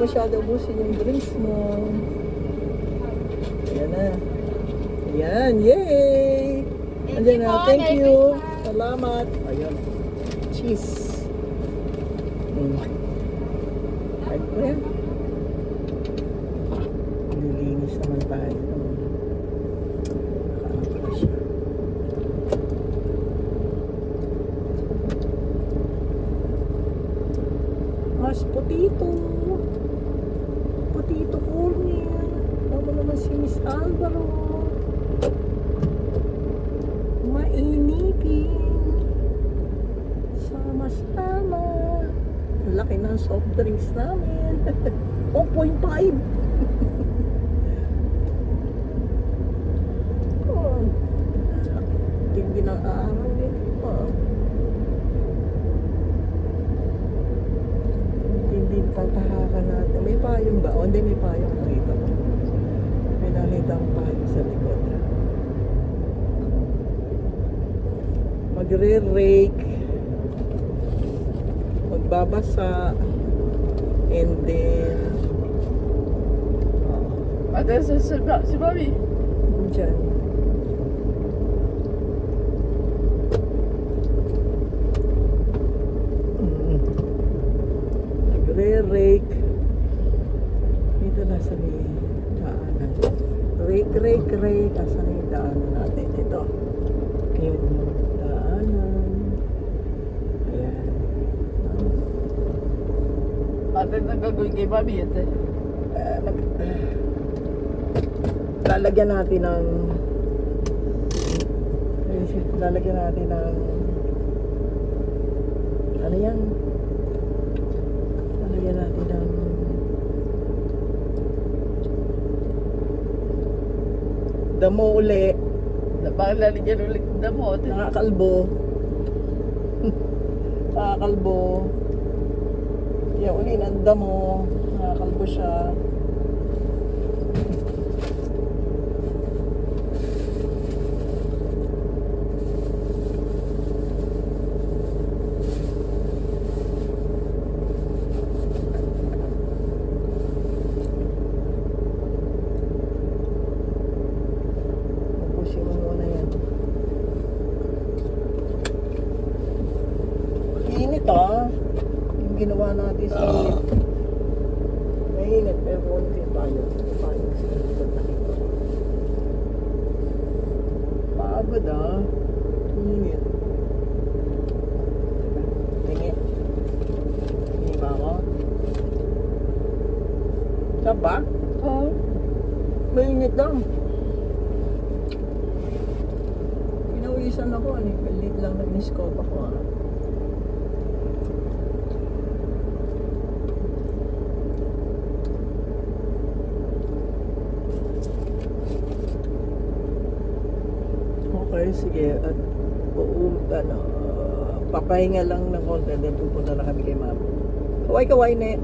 masyado ubusin yung drinks mo. Ayan na. Ayan, yay! Andiyan na, thank you. Salamat. Ayun. Cheese. Ay ko yan. Nilinis naman tayo. Nakakapa siya. Mas potato. Potato corner. Tama naman si Miss Alvaro. Mainipin. Sama-sama. Ang laki ng soft drinks namin. 1.5. Oh, hindi ng araw nito. Hindi tatahakan natin. May payong ba? O hindi, may payong nakita ko. May nakita ang payong sa likod. Magre-rake. Magbabasa. And then Ate, si Bobby. dyan. Nagre-rake. Dito nasa may daanan. Rake. Asan yung daanan natin? Ito. Ayan yung daanan. Ayan. Ate, nagagawin kay Bobby, ate. Lalagyan natin ng ano yan? Lalagyan natin ng damo uli. Bakit lalagyan ulit na mo, ate? Nakakalbo. Nakakalbo. Kaya uli ng damo. Nakakalbo siya. Pusin mo muna yan. Init yung ginawa natin sa mainit pero konti tayo sa likod nakita ko. Pagod init. Tingin. Hindi ba ako? Saba? Oo. Mainit lang. Pinawisan ako, palit lang nag-niscope ako. Okay, sige. At papahinga lang ng konti, then pupunta na kami kay Mama. Kaway, ne.